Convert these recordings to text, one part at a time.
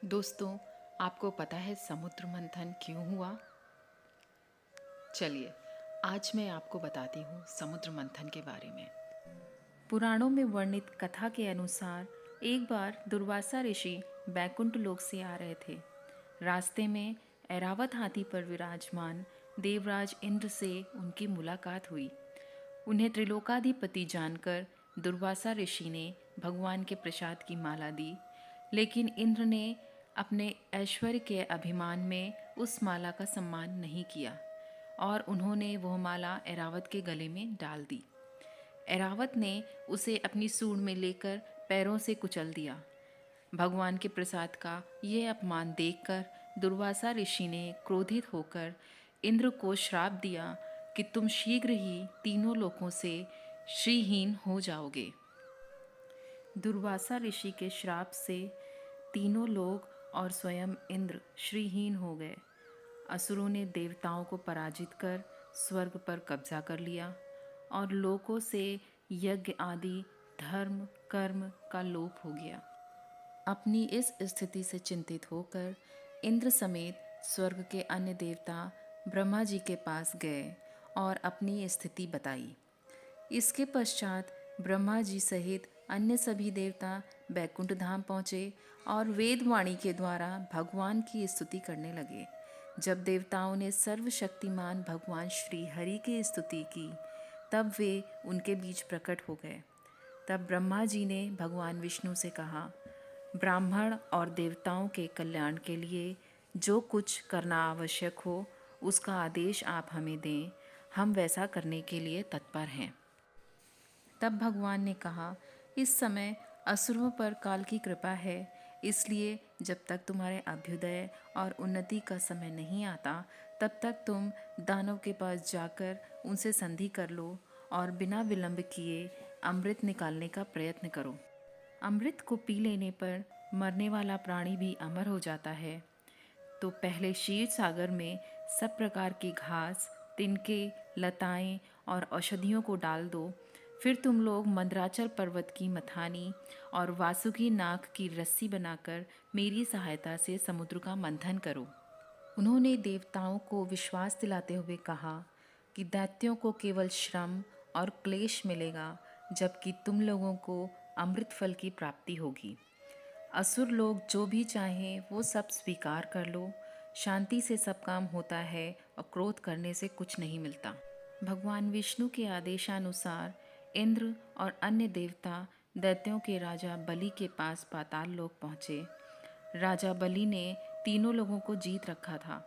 दोस्तों, आपको पता है समुद्र मंथन क्यों हुआ? चलिए, आज मैं आपको बताती हूँ समुद्र मंथन के बारे में। पुराणों में वर्णित कथा के अनुसार एक बार दुर्वासा ऋषि बैकुंठ लोक से आ रहे थे। रास्ते में ऐरावत हाथी पर विराजमान देवराज इंद्र से उनकी मुलाकात हुई। उन्हें त्रिलोकाधिपति जानकर दुर्वासा ऋषि ने भगवान के प्रसाद की माला दी, लेकिन इंद्र ने अपने ऐश्वर्य के अभिमान में उस माला का सम्मान नहीं किया और उन्होंने वह माला ऐरावत के गले में डाल दी। ऐरावत ने उसे अपनी सूंड में लेकर पैरों से कुचल दिया। भगवान के प्रसाद का यह अपमान देखकर दुर्वासा ऋषि ने क्रोधित होकर इंद्र को श्राप दिया कि तुम शीघ्र ही तीनों लोकों से श्रीहीन हो जाओगे। दुर्वासा ऋषि के श्राप से तीनों लोग और स्वयं इंद्र श्रीहीन हो गए। असुरों ने देवताओं को पराजित कर स्वर्ग पर कब्जा कर लिया और लोकों से यज्ञ आदि धर्म कर्म का लोप हो गया। अपनी इस स्थिति से चिंतित होकर इंद्र समेत स्वर्ग के अन्य देवता ब्रह्मा जी के पास गए और अपनी स्थिति बताई। इसके पश्चात ब्रह्मा जी सहित अन्य सभी देवता बैकुंठ धाम पहुँचे और वेदवाणी के द्वारा भगवान की स्तुति करने लगे। जब देवताओं ने सर्वशक्तिमान भगवान श्री हरि की स्तुति की, तब वे उनके बीच प्रकट हो गए। तब ब्रह्मा जी ने भगवान विष्णु से कहा, ब्राह्मण और देवताओं के कल्याण के लिए जो कुछ करना आवश्यक हो उसका आदेश आप हमें दें, हम वैसा करने के लिए तत्पर हैं। तब भगवान ने कहा, इस समय असुरों पर काल की कृपा है, इसलिए जब तक तुम्हारे अभ्युदय और उन्नति का समय नहीं आता, तब तक तुम दानव के पास जाकर उनसे संधि कर लो और बिना विलंब किए अमृत निकालने का प्रयत्न करो। अमृत को पी लेने पर मरने वाला प्राणी भी अमर हो जाता है। तो पहले क्षीर सागर में सब प्रकार की घास, तिनके, लताएं और औषधियों को डाल दो। फिर तुम लोग मंदराचल पर्वत की मथानी और वासुकी नाग की रस्सी बनाकर मेरी सहायता से समुद्र का मंथन करो। उन्होंने देवताओं को विश्वास दिलाते हुए कहा कि दैत्यों को केवल श्रम और क्लेश मिलेगा, जबकि तुम लोगों को अमृत फल की प्राप्ति होगी। असुर लोग जो भी चाहें वो सब स्वीकार कर लो। शांति से सब काम होता है और क्रोध करने से कुछ नहीं मिलता। भगवान विष्णु के आदेशानुसार इंद्र और अन्य देवता दैत्यों के राजा बलि के पास पाताल लोक पहुँचे। राजा बलि ने तीनों लोगों को जीत रखा था।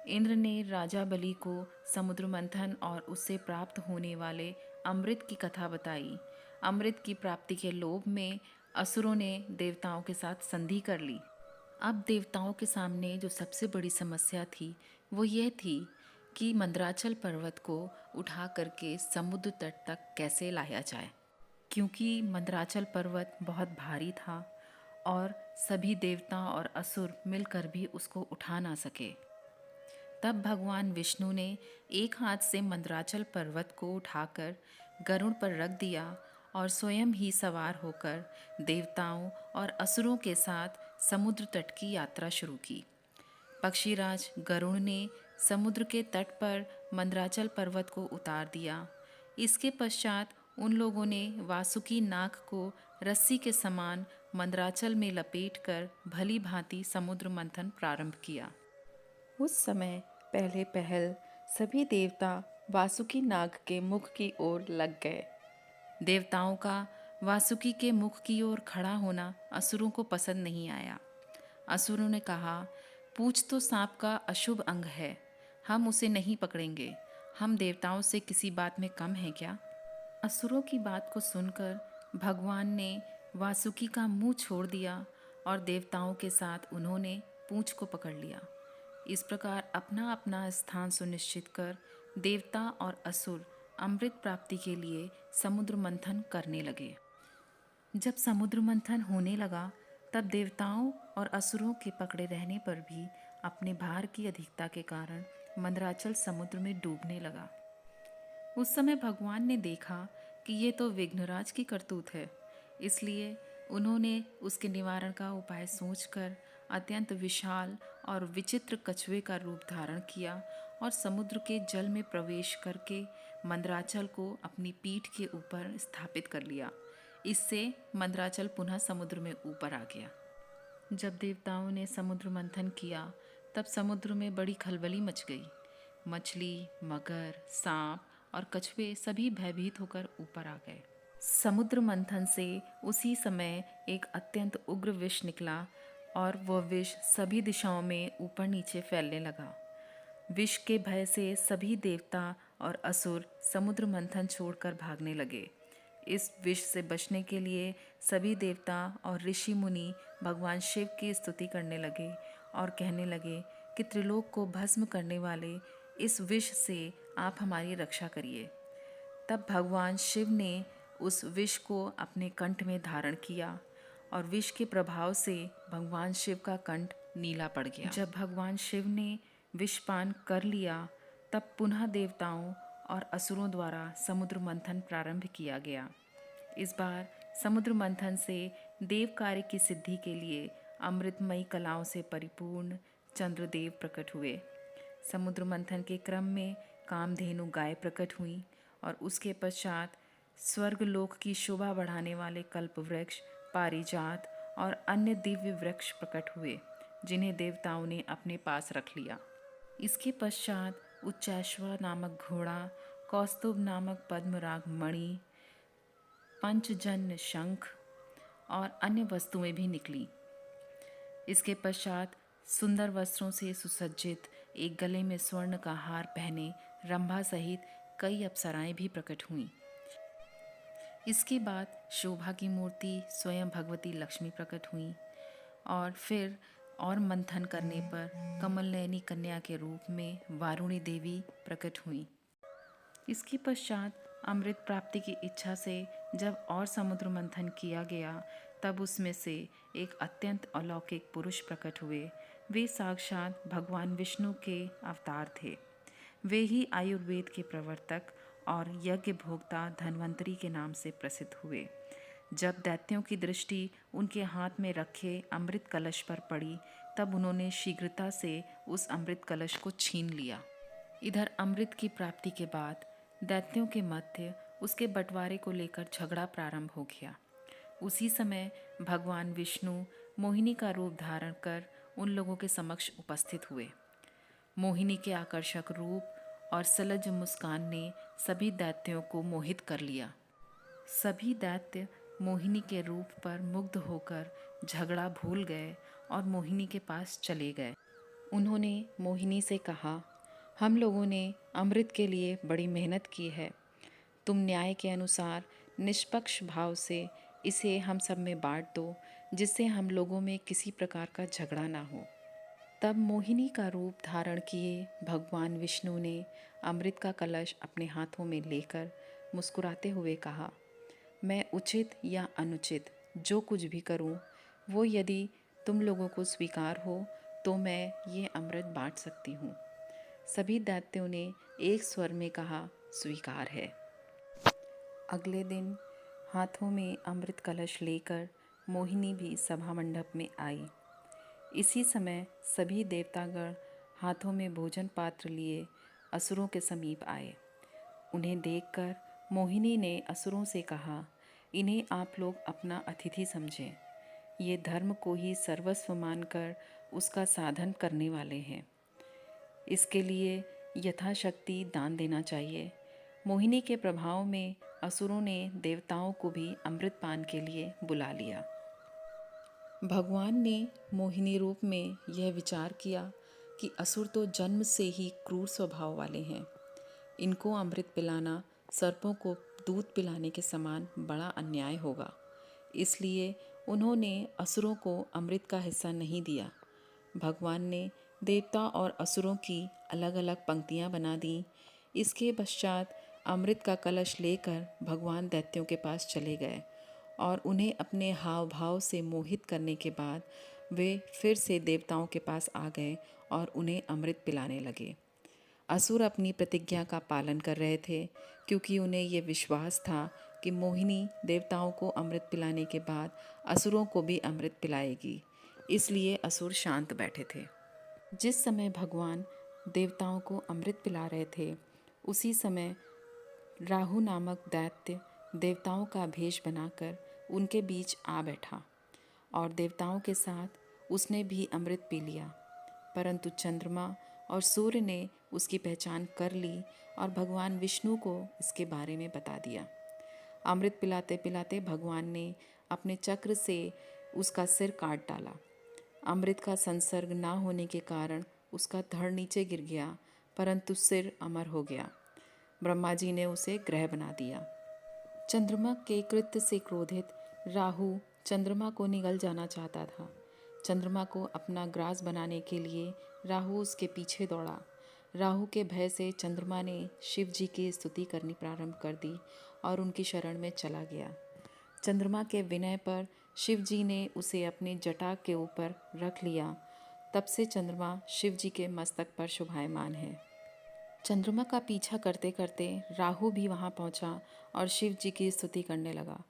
इंद्र ने राजा बलि को समुद्र मंथन और उससे प्राप्त होने वाले अमृत की कथा बताई। अमृत की प्राप्ति के लोभ में असुरों ने देवताओं के साथ संधि कर ली। अब देवताओं के सामने जो सबसे बड़ी समस्या थी वो यह थी कि मंदराचल पर्वत को उठा करके समुद्र तट तक कैसे लाया जाए, क्योंकि मंदराचल पर्वत बहुत भारी था और सभी देवता और असुर मिलकर भी उसको उठा ना सके। तब भगवान विष्णु ने एक हाथ से मंदराचल पर्वत को उठाकर गरुड़ पर रख दिया और स्वयं ही सवार होकर देवताओं और असुरों के साथ समुद्र तट की यात्रा शुरू की। पक्षीराज गरुड़ ने समुद्र के तट पर मंदराचल पर्वत को उतार दिया। इसके पश्चात उन लोगों ने वासुकी नाग को रस्सी के समान मंदराचल में लपेटकर भली भांति समुद्र मंथन प्रारंभ किया। उस समय पहले पहल सभी देवता वासुकी नाग के मुख की ओर लग गए। देवताओं का वासुकी के मुख की ओर खड़ा होना असुरों को पसंद नहीं आया। असुरों ने कहा, पूंछ तो सांप का अशुभ अंग है, हम उसे नहीं पकड़ेंगे। हम देवताओं से किसी बात में कम हैं क्या? असुरों की बात को सुनकर भगवान ने वासुकी का मुंह छोड़ दिया और देवताओं के साथ उन्होंने पूंछ को पकड़ लिया। इस प्रकार अपना अपना स्थान सुनिश्चित कर देवता और असुर अमृत प्राप्ति के लिए समुद्र मंथन करने लगे। जब समुद्र मंथन होने लगा, तब देवताओं और असुरों के पकड़े रहने पर भी अपने भार की अधिकता के कारण मंदराचल समुद्र में डूबने लगा। उस समय भगवान ने देखा कि ये तो विघ्नराज की करतूत है, इसलिए उन्होंने उसके निवारण का उपाय सोचकर अत्यंत विशाल और विचित्र कछुए का रूप धारण किया और समुद्र के जल में प्रवेश करके मंदराचल को अपनी पीठ के ऊपर स्थापित कर लिया। इससे मंदराचल पुनः समुद्र में ऊपर आ गया। जब देवताओं ने समुद्र मंथन किया तब समुद्र में बड़ी खलबली मच गई। मछली, मगर, सांप और कछुए सभी भयभीत होकर ऊपर आ गए। समुद्र मंथन से उसी समय एक अत्यंत उग्र विष निकला और वह विष सभी दिशाओं में ऊपर नीचे फैलने लगा। विष के भय से सभी देवता और असुर समुद्र मंथन छोड़कर भागने लगे। इस विष से बचने के लिए सभी देवता और ऋषि मुनि भगवान शिव की स्तुति करने लगे और कहने लगे कि त्रिलोक को भस्म करने वाले इस विष से आप हमारी रक्षा करिए। तब भगवान शिव ने उस विष को अपने कंठ में धारण किया और विष के प्रभाव से भगवान शिव का कंठ नीला पड़ गया। जब भगवान शिव ने विषपान कर लिया तब पुनः देवताओं और असुरों द्वारा समुद्र मंथन प्रारंभ किया गया। इस बार समुद्र मंथन से देव कार्य की सिद्धि के लिए अमृतमयी कलाओं से परिपूर्ण चंद्रदेव प्रकट हुए। समुद्र मंथन के क्रम में कामधेनु गाय प्रकट हुई और उसके पश्चात स्वर्गलोक की शोभा बढ़ाने वाले कल्प वृक्ष, पारिजात और अन्य दिव्य वृक्ष प्रकट हुए, जिन्हें देवताओं ने अपने पास रख लिया। इसके पश्चात उच्चैश्वर नामक घोड़ा, कौस्तुभ नामक पद्मराग मणि, पंचजन्य शंख और अन्य वस्तुएं भी निकली। इसके पश्चात सुंदर वस्त्रों से सुसज्जित एक गले में स्वर्ण का हार पहने रंभा सहित कई अप्सराएं भी प्रकट हुईं। इसके बाद शोभा की मूर्ति स्वयं भगवती लक्ष्मी प्रकट हुई और फिर और मंथन करने पर कमल नयनी कन्या के रूप में वारुणी देवी प्रकट हुई। इसके पश्चात अमृत प्राप्ति की इच्छा से जब और समुद्र मंथन किया गया तब उसमें से एक अत्यंत अलौकिक पुरुष प्रकट हुए। वे साक्षात भगवान विष्णु के अवतार थे। वे ही आयुर्वेद के प्रवर्तक और यज्ञ भोक्ता धन्वंतरी के नाम से प्रसिद्ध हुए। जब दैत्यों की दृष्टि उनके हाथ में रखे अमृत कलश पर पड़ी तब उन्होंने शीघ्रता से उस अमृत कलश को छीन लिया। इधर अमृत की प्राप्ति के बाद दैत्यों के मध्य उसके बंटवारे को लेकर झगड़ा प्रारंभ हो गया। उसी समय भगवान विष्णु मोहिनी का रूप धारण कर उन लोगों के समक्ष उपस्थित हुए। मोहिनी के आकर्षक रूप और सलज मुस्कान ने सभी दैत्यों को मोहित कर लिया। सभी दैत्य मोहिनी के रूप पर मुग्ध होकर झगड़ा भूल गए और मोहिनी के पास चले गए। उन्होंने मोहिनी से कहा, हम लोगों ने अमृत के लिए बड़ी मेहनत की है। तुम न्याय के अनुसार निष्पक्ष भाव से इसे हम सब में बांट दो, जिससे हम लोगों में किसी प्रकार का झगड़ा ना हो। तब मोहिनी का रूप धारण किए भगवान विष्णु ने अमृत का कलश अपने हाथों में लेकर मुस्कुराते हुए कहा, मैं उचित या अनुचित जो कुछ भी करूं, वो यदि तुम लोगों को स्वीकार हो तो मैं ये अमृत बांट सकती हूँ। सभी दैत्यों ने एक स्वर में कहा, स्वीकार है। अगले दिन हाथों में अमृत कलश लेकर मोहिनी भी सभा मंडप में आई। इसी समय सभी देवतागण हाथों में भोजन पात्र लिए असुरों के समीप आए। उन्हें देखकर मोहिनी ने असुरों से कहा, इन्हें आप लोग अपना अतिथि समझें। ये धर्म को ही सर्वस्व मानकर उसका साधन करने वाले हैं। इसके लिए यथाशक्ति दान देना चाहिए। मोहिनी के प्रभाव में असुरों ने देवताओं को भी अमृत पान के लिए बुला लिया। भगवान ने मोहिनी रूप में यह विचार किया कि असुर तो जन्म से ही क्रूर स्वभाव वाले हैं। इनको अमृत पिलाना सर्पों को दूध पिलाने के समान बड़ा अन्याय होगा। इसलिए उन्होंने असुरों को अमृत का हिस्सा नहीं दिया। भगवान ने देवता और असुरों की अलग अलग पंक्तियां बना दी। इसके पश्चात अमृत का कलश लेकर भगवान दैत्यों के पास चले गए और उन्हें अपने हाव भाव से मोहित करने के बाद वे फिर से देवताओं के पास आ गए और उन्हें अमृत पिलाने लगे। असुर अपनी प्रतिज्ञा का पालन कर रहे थे, क्योंकि उन्हें ये विश्वास था कि मोहिनी देवताओं को अमृत पिलाने के बाद असुरों को भी अमृत पिलाएगी। इसलिए असुर शांत बैठे थे। जिस समय भगवान देवताओं को अमृत पिला रहे थे, उसी समय राहु नामक दैत्य देवताओं का भेष बनाकर उनके बीच आ बैठा और देवताओं के साथ उसने भी अमृत पी लिया। परंतु चंद्रमा और सूर्य ने उसकी पहचान कर ली और भगवान विष्णु को इसके बारे में बता दिया। अमृत पिलाते पिलाते भगवान ने अपने चक्र से उसका सिर काट डाला। अमृत का संसर्ग ना होने के कारण उसका धड़ नीचे गिर गया, परंतु सिर अमर हो गया। ब्रह्मा जी ने उसे ग्रह बना दिया। चंद्रमा के कृत्य से क्रोधित राहु चंद्रमा को निगल जाना चाहता था। चंद्रमा को अपना ग्रास बनाने के लिए राहु उसके पीछे दौड़ा। राहु के भय से चंद्रमा ने शिव जी की स्तुति करनी प्रारंभ कर दी और उनकी शरण में चला गया। चंद्रमा के विनय पर शिव जी ने उसे अपने जटा के ऊपर रख लिया। तब से चंद्रमा शिव जी के मस्तक पर शोभायमान है। चंद्रमा का पीछा करते करते राहु भी वहां पहुंचा और शिव जी की स्तुति करने लगा।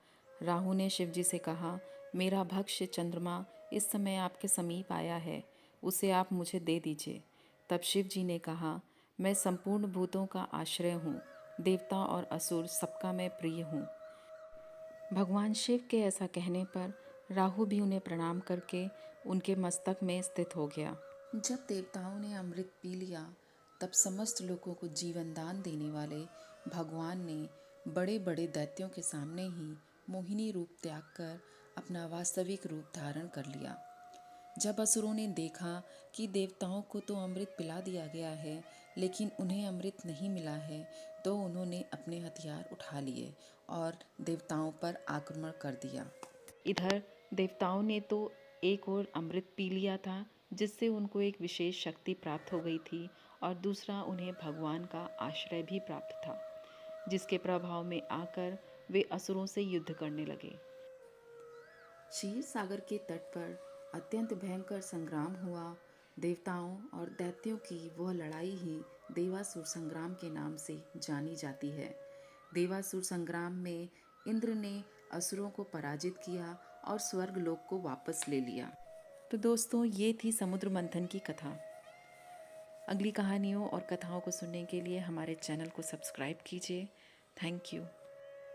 राहु ने शिव जी से कहा, मेरा भक्ष्य चंद्रमा इस समय आपके समीप आया है, उसे आप मुझे दे दीजिए। तब शिव जी ने कहा, मैं संपूर्ण भूतों का आश्रय हूँ, देवता और असुर सबका मैं प्रिय हूँ। भगवान शिव के ऐसा कहने पर राहु भी उन्हें प्रणाम करके उनके मस्तक में स्थित हो गया। जब देवताओं ने अमृत पी लिया, तब समस्त लोगों को जीवन दान देने वाले भगवान ने बड़े बड़े दैत्यों के सामने ही मोहिनी रूप त्याग कर अपना वास्तविक रूप धारण कर लिया। जब असुरों ने देखा कि देवताओं को तो अमृत पिला दिया गया है, लेकिन उन्हें अमृत नहीं मिला है, तो उन्होंने अपने हथियार उठा लिए और देवताओं पर आक्रमण कर दिया। इधर देवताओं ने तो एक और अमृत पी लिया था, जिससे उनको एक विशेष शक्ति प्राप्त हो गई थी, और दूसरा उन्हें भगवान का आश्रय भी प्राप्त था, जिसके प्रभाव में आकर वे असुरों से युद्ध करने लगे। क्षीर सागर के तट पर अत्यंत भयंकर संग्राम हुआ। देवताओं और दैत्यों की वह लड़ाई ही देवासुर संग्राम के नाम से जानी जाती है। देवासुर संग्राम में इंद्र ने असुरों को पराजित किया और स्वर्ग लोक को वापस ले लिया। तो दोस्तों, ये थी समुद्र मंथन की कथा। अगली कहानियों और कथाओं को सुनने के लिए हमारे चैनल को सब्सक्राइब कीजिए। Thank you.